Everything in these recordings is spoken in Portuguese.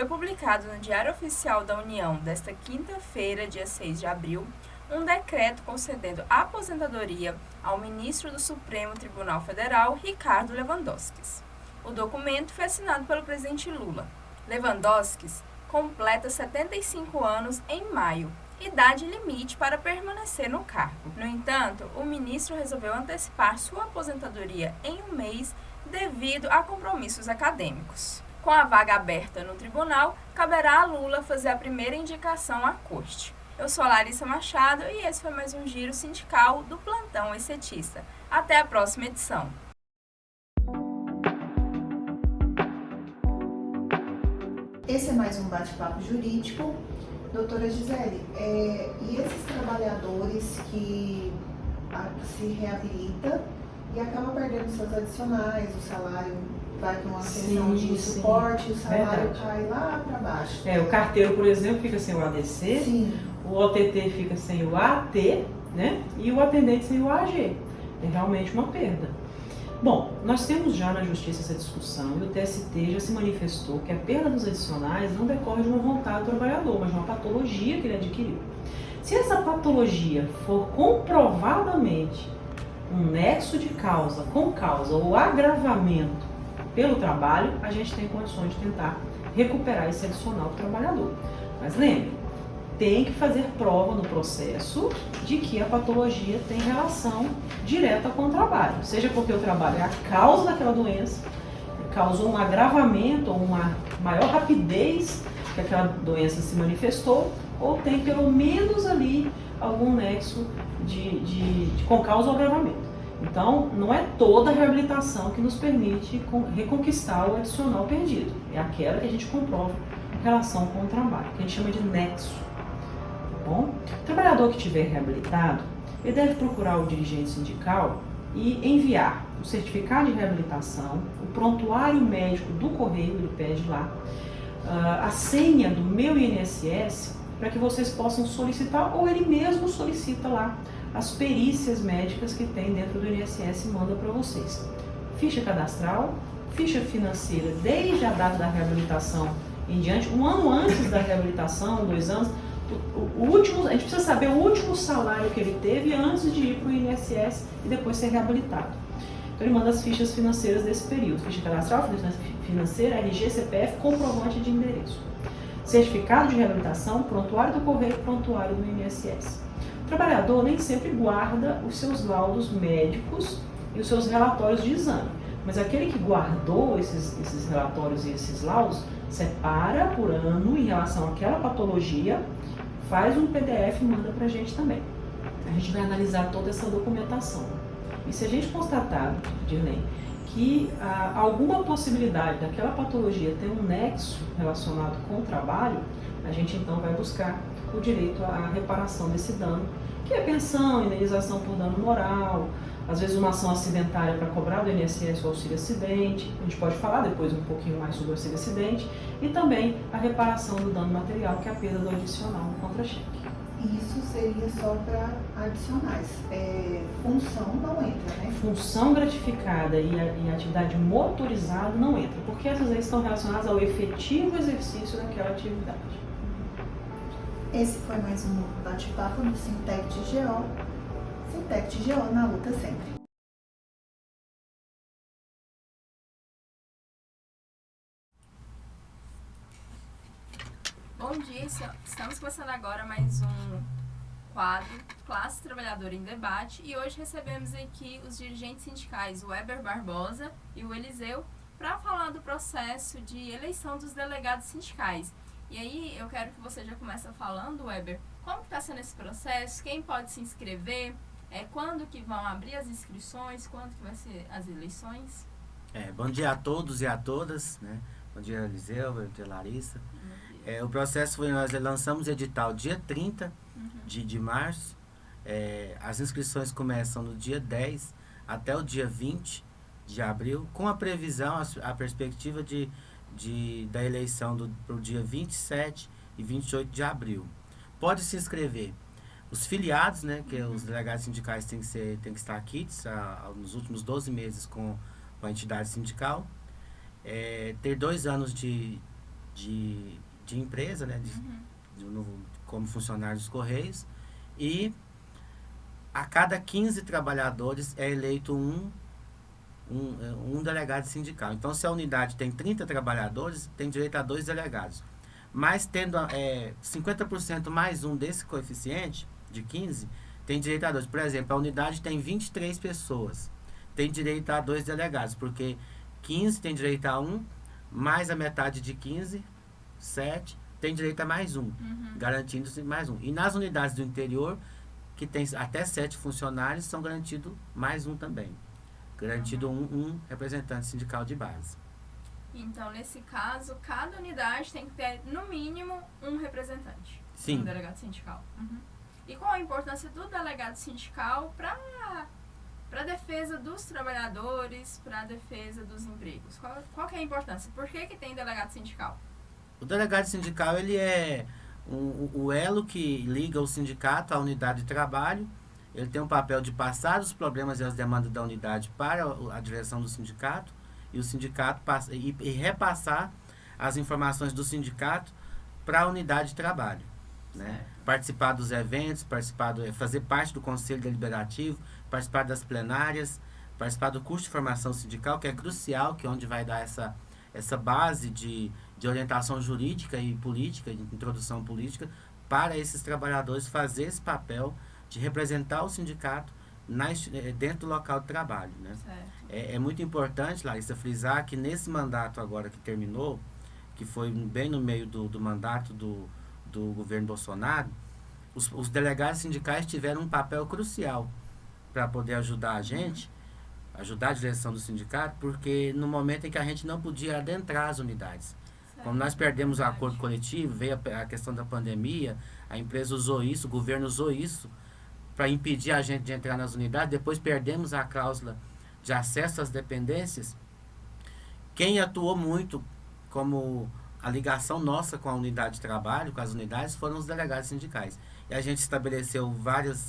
publicado no Diário Oficial da União desta quinta-feira, dia 6 de abril, um decreto concedendo aposentadoria ao ministro do Supremo Tribunal Federal, Ricardo Lewandowski. O documento foi assinado pelo presidente Lula. Lewandowski completa 75 anos em maio, idade limite para permanecer no cargo. No entanto, o ministro resolveu antecipar sua aposentadoria em um mês devido a compromissos acadêmicos. Com a vaga aberta no tribunal, caberá a Lula fazer a primeira indicação à corte. Eu sou a Larissa Machado e esse foi mais um Giro Sindical do Plantão Exetista. Até a próxima edição. Esse é mais um bate-papo jurídico. Doutora Gisele, e esses trabalhadores que se reabilitam e acabam perdendo seus adicionais, o salário vai para uma questão de suporte, o salário cai lá para baixo. O carteiro, por exemplo, fica sem o ADC, Sim. O OTT fica sem o AT, né? E o atendente sem o AG. É realmente uma perda. Bom, nós temos já na Justiça essa discussão e o TST já se manifestou que a perda dos adicionais não decorre de uma vontade do trabalhador, mas de uma patologia que ele adquiriu. Se essa patologia for comprovadamente um nexo de causa com causa ou agravamento pelo trabalho, a gente tem condições de tentar recuperar esse adicional do trabalhador. Mas lembre, tem que fazer prova no processo de que a patologia tem relação direta com o trabalho, seja porque o trabalho é a causa daquela doença, causou um agravamento ou uma maior rapidez que aquela doença se manifestou, ou tem pelo menos ali algum nexo com causa ou agravamento. Então, não é toda a reabilitação que nos permite reconquistar o adicional perdido, é aquela que a gente comprova em relação com o trabalho, que a gente chama de nexo. Bom, o trabalhador que estiver reabilitado, ele deve procurar o dirigente sindical e enviar o certificado de reabilitação, o prontuário médico do correio, ele pede lá, a senha do meu INSS, para que vocês possam solicitar, ou ele mesmo solicita lá as perícias médicas que tem dentro do INSS e manda para vocês. Ficha cadastral, ficha financeira desde a data da reabilitação em diante, um ano antes da reabilitação, 2 anos, a gente precisa saber o último salário que ele teve antes de ir para o INSS e depois ser reabilitado. Então ele manda as fichas financeiras desse período, ficha cadastral, ficha financeira, RG, CPF, comprovante de endereço. Certificado de reabilitação, prontuário do correio, prontuário do INSS. O trabalhador nem sempre guarda os seus laudos médicos e os seus relatórios de exame, mas aquele que guardou esses relatórios e esses laudos, separa por ano em relação àquela patologia, faz um PDF e manda para a gente também. A gente vai analisar toda essa documentação. E se a gente constatar, Dirlene, que há alguma possibilidade daquela patologia ter um nexo relacionado com o trabalho, a gente então vai buscar o direito à reparação desse dano, que é pensão, indenização por dano moral, às vezes uma ação acidentária para cobrar do INSS o auxílio acidente, a gente pode falar depois um pouquinho mais sobre o auxílio acidente, e também a reparação do dano material, que é a perda do adicional no contra-cheque. Isso seria só para adicionais, função não entra, né? Função gratificada e atividade motorizada não entra, porque essas aí estão relacionadas ao efetivo exercício daquela atividade. Esse foi mais um bate-papo do Sintec de GO. Sintec de GO na luta sempre. Bom dia, estamos começando agora mais um quadro Classe Trabalhadora em Debate e hoje recebemos aqui os dirigentes sindicais, o Weber Barbosa e o Eliseu, para falar do processo de eleição dos delegados sindicais. E aí eu quero que você já comece falando, Weber, como está sendo esse processo, quem pode se inscrever, quando que vão abrir as inscrições, quando que vai ser as eleições? Bom dia a todos e a todas, né? Bom dia, Eliseu, bom dia, Larissa. O processo foi, nós lançamos edital dia 30 de março, as inscrições começam no dia 10 até o dia 20 de abril, com a previsão, a perspectiva da eleição para o dia 27 e 28 de abril. Pode se inscrever os filiados, né, que os delegados sindicais têm que estar quites nos últimos 12 meses com a entidade sindical, ter 2 anos de de empresa, né? Como funcionário dos Correios. E a cada 15 trabalhadores é eleito um delegado sindical. Então, se a unidade tem 30 trabalhadores, tem direito a 2 delegados. Mas tendo 50% mais um desse coeficiente, de 15, tem direito a 2. Por exemplo, a unidade tem 23 pessoas, tem direito a 2 delegados, porque 15 tem direito a 1, mais a metade de 15, 7, tem direito a mais um, garantindo-se mais um. E nas unidades do interior, que tem até 7 funcionários, são garantidos mais um também. Garantido um representante sindical de base. Então, nesse caso, cada unidade tem que ter, no mínimo, um representante. Sim. Um delegado sindical. E qual a importância do delegado sindical para a defesa dos trabalhadores, para a defesa dos empregos? Qual que é a importância? Por que tem delegado sindical? O delegado sindical, ele é o elo que liga o sindicato à unidade de trabalho. Ele tem o papel de passar os problemas e as demandas da unidade para a direção do sindicato, e o sindicato e repassar as informações do sindicato para a unidade de trabalho. Né? Participar dos eventos, fazer parte do conselho deliberativo, participar das plenárias, participar do curso de formação sindical, que é crucial, que é onde vai dar essa base de orientação jurídica e política, de introdução política, para esses trabalhadores fazer esse papel de representar o sindicato dentro do local de trabalho. Né? É muito importante, Larissa, frisar que nesse mandato agora que terminou, que foi bem no meio do mandato do governo Bolsonaro, os delegados sindicais tiveram um papel crucial para poder ajudar a gente, ajudar a direção do sindicato, porque no momento em que a gente não podia adentrar as unidades. Quando nós perdemos o acordo coletivo, veio a questão da pandemia, a empresa usou isso, o governo usou isso para impedir a gente de entrar nas unidades, depois perdemos a cláusula de acesso às dependências. Quem atuou muito como a ligação nossa com a unidade de trabalho, com as unidades, foram os delegados sindicais. E a gente estabeleceu várias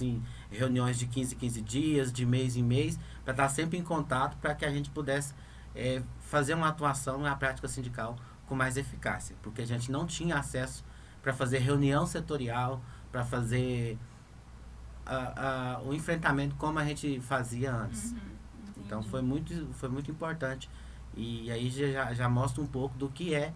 reuniões de 15 em 15 dias, de mês em mês, para estar sempre em contato, para que a gente pudesse fazer uma atuação na prática sindical com mais eficácia, porque a gente não tinha acesso para fazer reunião setorial, para fazer o enfrentamento como a gente fazia antes. Então foi muito importante, e aí já mostra um pouco do que é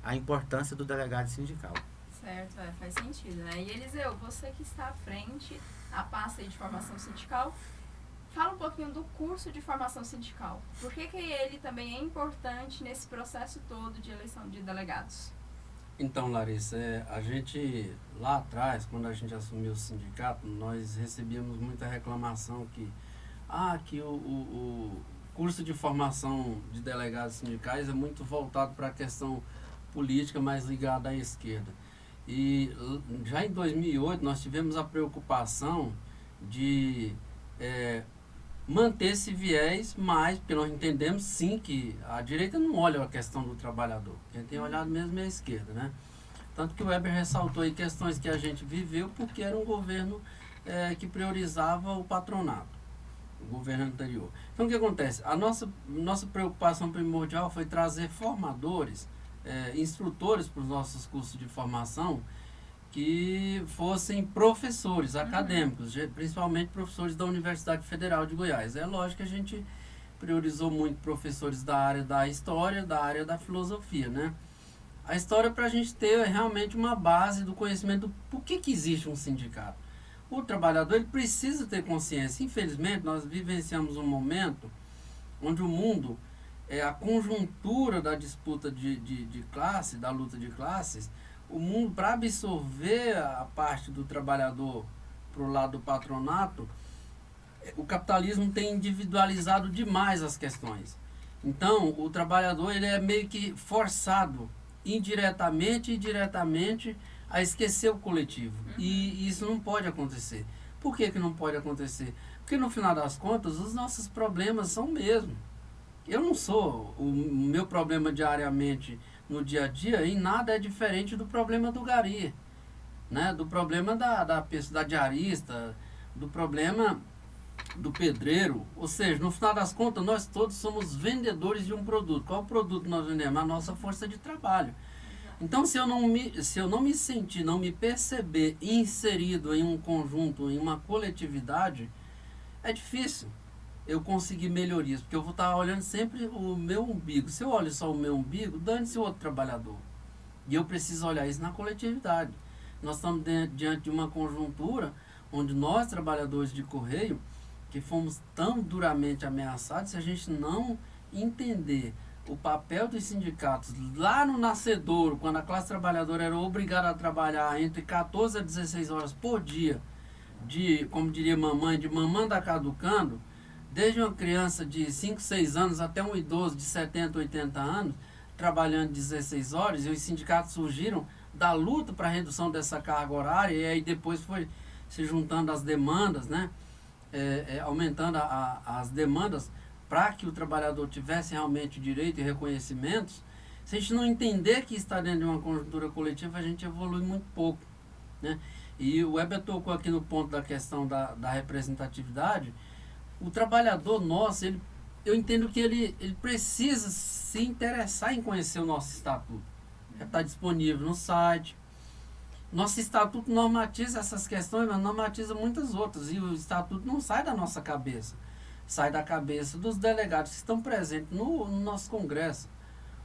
a importância do delegado sindical. Certo, faz sentido, né? E Eliseu, você que está à frente da pasta de formação sindical, fala um pouquinho do curso de formação sindical. Por que ele também é importante nesse processo todo de eleição de delegados? Então, Larissa, a gente, lá atrás, quando a gente assumiu o sindicato, nós recebíamos muita reclamação que o curso de formação de delegados sindicais é muito voltado para a questão política, mais ligada à esquerda. E já em 2008 nós tivemos a preocupação de manter esse viés mais, porque nós entendemos sim que a direita não olha a questão do trabalhador, quem tem olhado mesmo é a esquerda, né? Tanto que o Weber ressaltou aí questões que a gente viveu porque era um governo que priorizava o patronato, o governo anterior. Então o que acontece? A nossa preocupação primordial foi trazer formadores, instrutores para os nossos cursos de formação que fossem professores acadêmicos, principalmente professores da Universidade Federal de Goiás. É lógico que a gente priorizou muito professores da área da história, da área da filosofia, né? A história para a gente ter realmente uma base do conhecimento do por que existe um sindicato. O trabalhador ele precisa ter consciência. Infelizmente, nós vivenciamos um momento onde o mundo, a conjuntura da disputa de classe, da luta de classes, o mundo, para absorver a parte do trabalhador para o lado do patronato, o capitalismo tem individualizado demais as questões. Então, o trabalhador ele é meio que forçado, indiretamente e diretamente, a esquecer o coletivo. E isso não pode acontecer. Por que não pode acontecer? Porque, no final das contas, os nossos problemas são o mesmo. Eu não sou, o meu problema diariamente no dia a dia, em nada é diferente do problema do gari, né? Do problema da diarista, do problema do pedreiro. Ou seja, no final das contas, nós todos somos vendedores de um produto. Qual produto nós vendemos? A nossa força de trabalho. Então, se eu não me sentir, não me perceber inserido em um conjunto, em uma coletividade, é difícil eu conseguir melhorias, porque eu vou estar olhando sempre o meu umbigo. Se eu olho só o meu umbigo, dane-se o outro trabalhador. E eu preciso olhar isso na coletividade. Nós estamos diante de uma conjuntura onde nós, trabalhadores de Correio, que fomos tão duramente ameaçados, se a gente não entender o papel dos sindicatos lá no nascedouro, quando a classe trabalhadora era obrigada a trabalhar entre 14 a 16 horas por dia, como diria mamãe, de mamanda caducando, desde uma criança de 5, 6 anos até um idoso de 70, 80 anos, trabalhando 16 horas, e os sindicatos surgiram da luta para a redução dessa carga horária, e aí depois foi se juntando as demandas, né? Aumentando as demandas para que o trabalhador tivesse realmente direito e reconhecimentos. Se a gente não entender que está dentro de uma conjuntura coletiva, a gente evolui muito pouco, né? E o Weber tocou aqui no ponto da questão da representatividade. O trabalhador nosso, eu entendo que ele precisa se interessar em conhecer o nosso estatuto. Está disponível no site. Nosso estatuto normatiza essas questões, mas normatiza muitas outras. E o estatuto não sai da nossa cabeça. Sai da cabeça dos delegados que estão presentes no nosso congresso,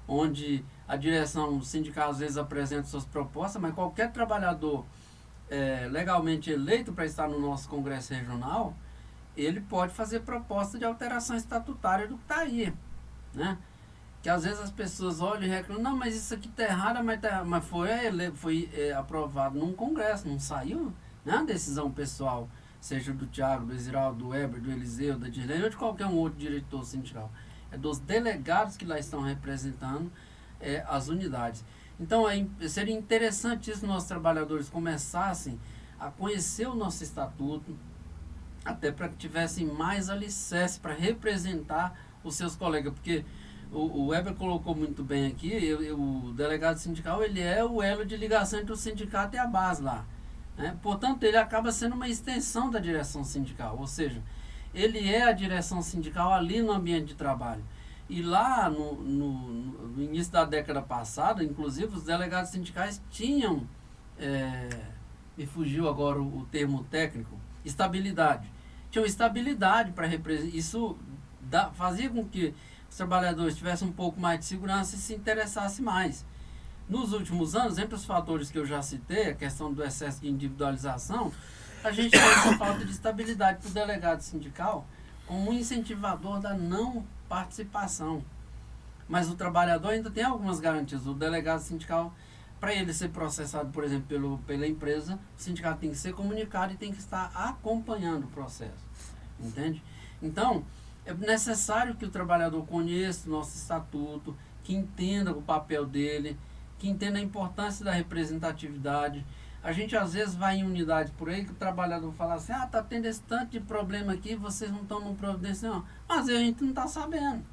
onde a direção sindical às vezes apresenta suas propostas, mas qualquer trabalhador legalmente eleito para estar no nosso congresso regional, ele pode fazer proposta de alteração estatutária do que está aí, né? Que às vezes as pessoas olham e reclamam, não, mas isso aqui está errado, mas foi aprovado num congresso, não saiu, né? A decisão pessoal, seja do Thiago, do Exiraldo, do Weber, do Eliseu, da Dirlene ou de qualquer um outro diretor sindical. É dos delegados que lá estão representando as unidades. Então, seria interessante isso, nossos trabalhadores começassem a conhecer o nosso estatuto, até para que tivessem mais alicerce para representar os seus colegas, porque o Weber colocou muito bem aqui, o delegado sindical, ele é o elo de ligação entre o sindicato e a base lá, né? Portanto, ele acaba sendo uma extensão da direção sindical, ou seja, ele é a direção sindical ali no ambiente de trabalho. E lá no início da década passada, inclusive, os delegados sindicais tinham, me fugiu agora o termo técnico, estabilidade. Tinham estabilidade para representar. Isso fazia com que os trabalhadores tivessem um pouco mais de segurança e se interessassem mais. Nos últimos anos, entre os fatores que eu já citei, a questão do excesso de individualização, a gente tem essa falta de estabilidade para o delegado sindical como um incentivador da não participação. Mas o trabalhador ainda tem algumas garantias. O delegado sindical, para ele ser processado, por exemplo, pela empresa, o sindicato tem que ser comunicado e tem que estar acompanhando o processo. Entende? Então, é necessário que o trabalhador conheça o nosso estatuto, que entenda o papel dele, que entenda a importância da representatividade. A gente às vezes vai em unidade por aí que o trabalhador fala assim, tá tendo esse tanto de problema aqui, vocês não tomam providência não. Mas a gente não está sabendo.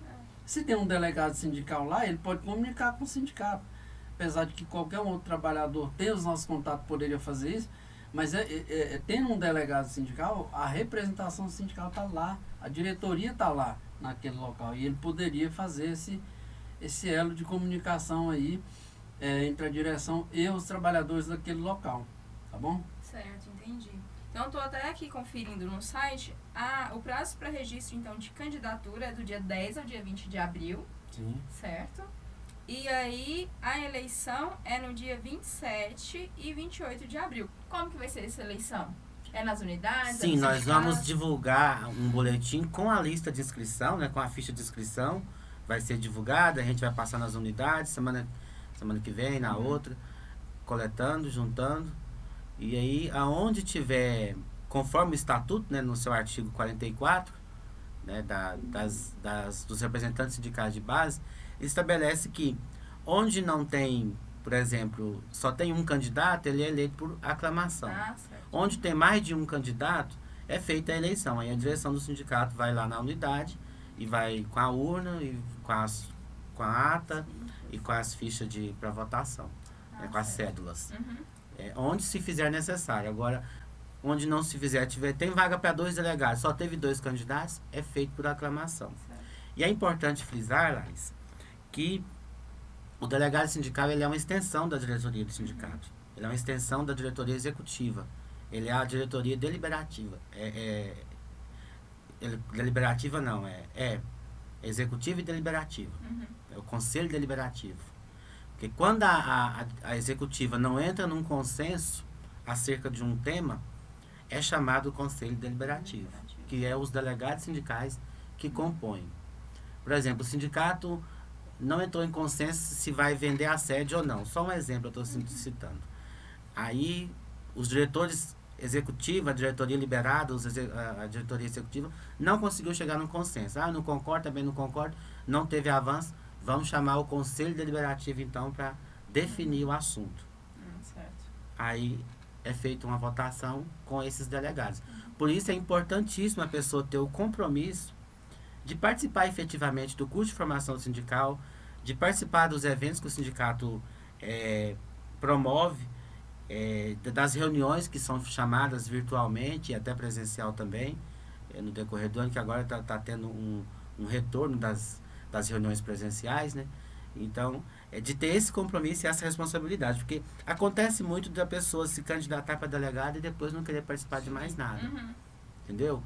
Se tem um delegado sindical lá, ele pode comunicar com o sindicato. Apesar de que qualquer outro trabalhador tem os nossos contatos, poderia fazer isso, mas tendo um delegado sindical, a representação sindical está lá, a diretoria está lá naquele local, e ele poderia fazer esse elo de comunicação aí entre a direção e os trabalhadores daquele local, tá bom? Certo, entendi. Então, estou até aqui conferindo no site, o prazo para registro, então, de candidatura é do dia 10 ao dia 20 de abril, Sim. certo? E aí, a eleição é no dia 27 e 28 de abril. Como que vai ser essa eleição? É nas unidades? Sim, nós vamos divulgar um boletim com a lista de inscrição, né, com a ficha de inscrição. Vai ser divulgada, a gente vai passar nas unidades, semana que vem, na outra, coletando, juntando. E aí, aonde tiver, conforme o estatuto, né, no seu artigo 44, né, dos representantes sindicais de base, estabelece que onde não tem, por exemplo, só tem um candidato, ele é eleito por aclamação. Onde tem mais de um candidato, é feita a eleição. Aí a direção do sindicato vai lá na unidade e vai com a urna, e com a ata e com as fichas para votação, né, com as cédulas. Onde se fizer necessário. Agora, onde não se fizer, tem vaga para 2 delegados, só teve 2 candidatos, é feito por aclamação. E é importante frisar, Larissa, que O delegado sindical, ele é uma extensão da diretoria do sindicato. Ele é uma extensão da diretoria executiva. Ele é a diretoria deliberativa. Deliberativa não, executiva e deliberativa. É o conselho deliberativo. Porque quando a executiva não entra num consenso acerca de um tema, é chamado conselho deliberativo, que é os delegados sindicais que compõem. Por exemplo, o sindicato não entrou em consenso se vai vender a sede ou não. Só um exemplo eu estou citando. Aí, os diretores executivos, a diretoria liberada, a diretoria executiva, não conseguiu chegar num consenso. Não concordo, também não concordo, não teve avanço. Vamos chamar o conselho deliberativo, então, para definir o assunto. Certo. Aí é feita uma votação com esses delegados. Por isso é importantíssimo a pessoa ter o compromisso de participar efetivamente do curso de formação sindical, de participar dos eventos que o sindicato promove, das reuniões que são chamadas virtualmente e até presencial também, no decorrer do ano, que agora está tendo um retorno das reuniões presenciais, né? Então, de ter esse compromisso e essa responsabilidade, porque acontece muito da pessoa se candidatar para delegado e depois não querer participar de mais nada. Entendeu?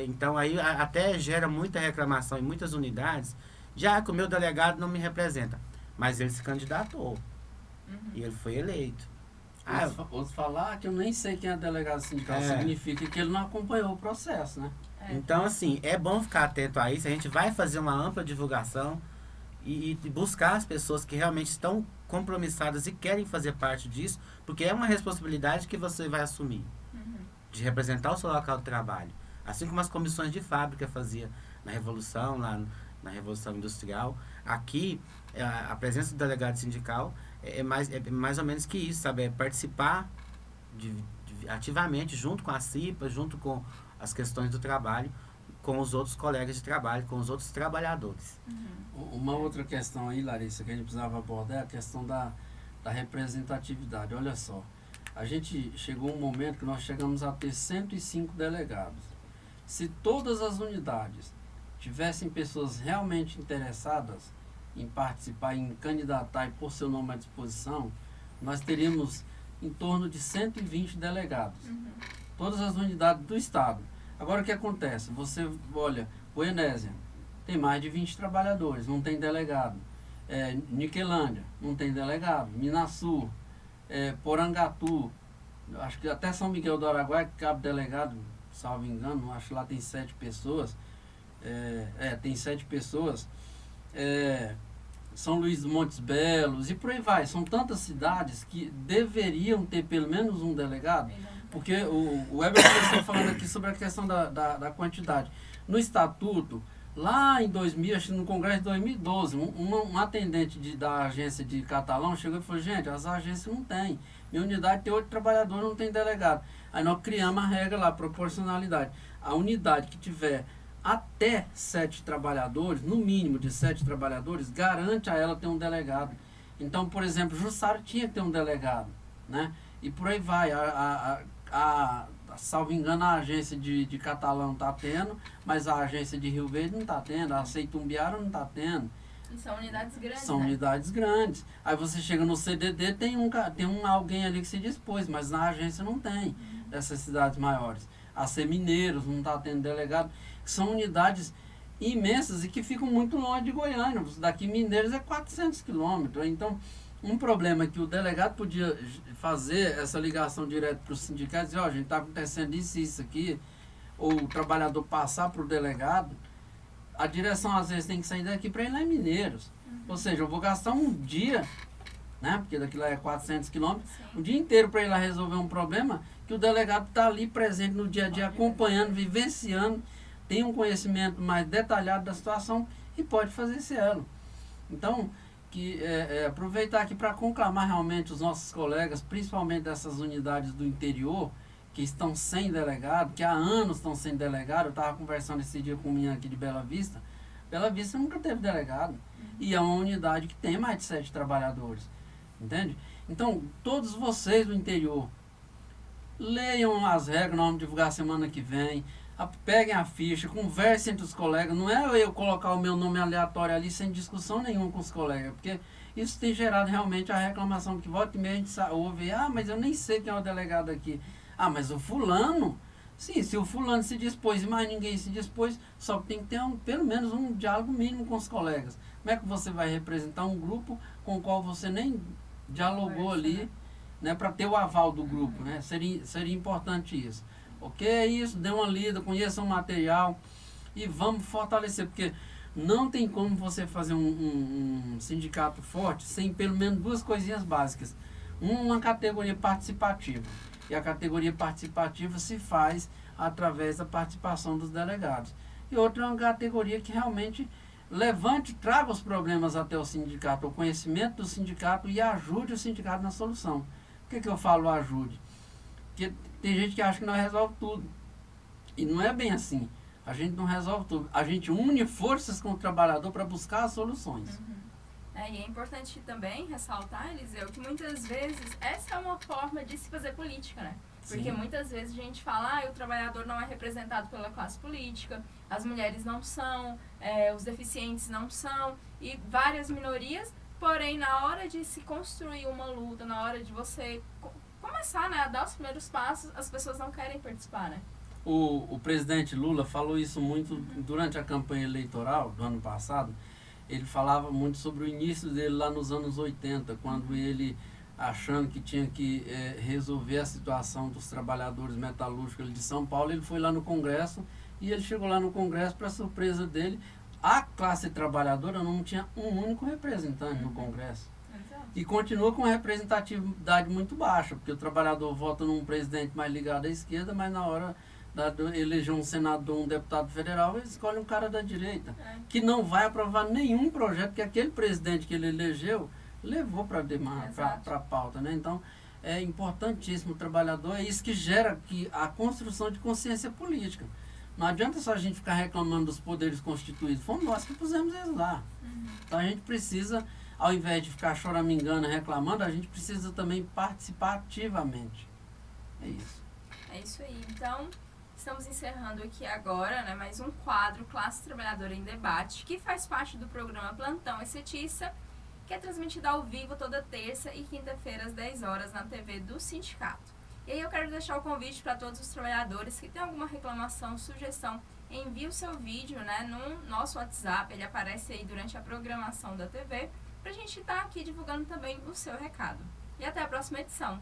Então, aí até gera muita reclamação em muitas unidades, já que o meu delegado não me representa. Mas ele se candidatou. E ele foi eleito. Outros falar que eu nem sei quem é delegado sindical, significa que ele não acompanhou o processo, né? Então, assim, é bom ficar atento a isso. A gente vai fazer uma ampla divulgação e buscar as pessoas que realmente estão compromissadas e querem fazer parte disso, porque é uma responsabilidade que você vai assumir, de representar o seu local de trabalho. Assim como as comissões de fábrica fazia na Revolução, lá na Revolução Industrial. Aqui, a presença do delegado sindical é mais ou menos que isso, sabe? É participar ativamente, junto com a CIPA, junto com as questões do trabalho, com os outros colegas de trabalho, com os outros trabalhadores. Uma outra questão aí, Larissa, que a gente precisava abordar é a questão da representatividade. Olha só, a gente chegou um momento que nós chegamos a ter 105 delegados. Se todas as unidades tivessem pessoas realmente interessadas em participar, em candidatar e pôr seu nome à disposição, nós teríamos em torno de 120 delegados. Todas as unidades do Estado. Agora, o que acontece? Você olha, Goianésia tem mais de 20 trabalhadores, não tem delegado. Niquelândia, não tem delegado. Minasul, Porangatu, acho que até São Miguel do Araguaia, que cabe delegado, salvo engano, acho que lá tem 7 pessoas. Tem 7 pessoas. São Luís dos Montes Belos e por aí vai. São tantas cidades que deveriam ter pelo menos um delegado, porque o Everton está falando aqui sobre a questão da quantidade. No estatuto, lá em 2000, acho que no Congresso de 2012, um atendente da agência de Catalão chegou e falou: gente, as agências não têm. Minha unidade tem 8 trabalhadores, não tem delegado. Aí nós criamos a regra lá, proporcionalidade. A unidade que tiver até 7 trabalhadores, no mínimo de 7 trabalhadores, garante a ela ter um delegado. Então, por exemplo, Jussara tinha que ter um delegado, né? E por aí vai. Salvo engano, a agência de Catalão está tendo, mas a agência de Rio Verde não está tendo, a Seitumbiara não está tendo. E são unidades grandes, São unidades grandes. Aí você chega no CDD, tem alguém ali que se dispôs, mas na agência não tem, dessas cidades maiores. A Mineiros não está tendo delegado. São unidades imensas e que ficam muito longe de Goiânia. Daqui Mineiros é 400 quilômetros. Então, um problema é que o delegado podia fazer essa ligação direto para os sindicatos e dizer: a gente está acontecendo isso aqui, ou o trabalhador passar para o delegado. A direção às vezes tem que sair daqui para ir lá em Mineiros. Ou seja, eu vou gastar um dia, né, porque daqui lá é 400 quilômetros, um dia inteiro para ir lá resolver um problema que o delegado está ali presente no dia a dia, acompanhando, vivenciando, tem um conhecimento mais detalhado da situação e pode fazer esse elo. Então, aproveitar aqui para conclamar realmente os nossos colegas, principalmente dessas unidades do interior, que estão sem delegado, que há anos estão sem delegado. Eu estava conversando esse dia com o menino aqui de Bela Vista. Bela Vista nunca teve delegado. E é uma unidade que tem mais de 7 trabalhadores. Entende? Então, todos vocês do interior, leiam as regras, nós vamos divulgar semana que vem. Peguem a ficha, conversem entre os colegas. Não é eu colocar o meu nome aleatório ali sem discussão nenhuma com os colegas, porque isso tem gerado realmente a reclamação que volta e meia a gente ouve, mas eu nem sei quem é o delegado aqui. Mas o fulano, sim, se o fulano se dispôs e mais ninguém se dispôs, só que tem que ter pelo menos um diálogo mínimo com os colegas. Como é que você vai representar um grupo com o qual você nem dialogou ali, né, para ter o aval do grupo, né? Seria importante isso. Ok, é isso, dê uma lida, conheça o material e vamos fortalecer, porque não tem como você fazer um sindicato forte sem pelo menos duas coisinhas básicas. Uma categoria participativa, e a categoria participativa se faz através da participação dos delegados. E outra é uma categoria que realmente traga os problemas até o sindicato, o conhecimento do sindicato e ajude o sindicato na solução. Por que eu falo ajude? Porque tem gente que acha que nós resolve tudo. E não é bem assim. A gente não resolve tudo. A gente une forças com o trabalhador para buscar as soluções. E é importante também ressaltar, Eliseu, que muitas vezes essa é uma forma de se fazer política, né? Porque muitas vezes a gente fala, o trabalhador não é representado pela classe política, as mulheres não são, os deficientes não são, e várias minorias, porém na hora de se construir uma luta, na hora de você começar, né, a dar os primeiros passos, as pessoas não querem participar, né? O presidente Lula falou isso muito durante a campanha eleitoral do ano passado. Ele falava muito sobre o início dele lá nos anos 80, quando ele, achando que tinha que resolver a situação dos trabalhadores metalúrgicos de São Paulo, ele foi lá no Congresso, e ele chegou lá no Congresso, para surpresa dele, a classe trabalhadora não tinha um único representante no Congresso. E continua com uma representatividade muito baixa, porque o trabalhador vota num presidente mais ligado à esquerda, mas na hora de eleger um senador, um deputado federal, ele escolhe um cara da direita, que não vai aprovar nenhum projeto que aquele presidente que ele elegeu levou para a pauta, né? Então, é importantíssimo o trabalhador, é isso que gera a construção de consciência política. Não adianta só a gente ficar reclamando dos poderes constituídos, fomos nós que pusemos eles lá. Então a gente precisa, ao invés de ficar choramingando, reclamando, a gente precisa também participar ativamente. É isso. É isso aí. Então, estamos encerrando aqui agora, né, mais um quadro Classe Trabalhadora em Debate, que faz parte do programa Plantão Essetista, que é transmitido ao vivo toda terça e quinta-feira às 10 horas na TV do sindicato. E aí eu quero deixar o convite para todos os trabalhadores que têm alguma reclamação, sugestão, envie o seu vídeo, né, no nosso WhatsApp, ele aparece aí durante a programação da TV, para a gente estar aqui divulgando também o seu recado. E até a próxima edição.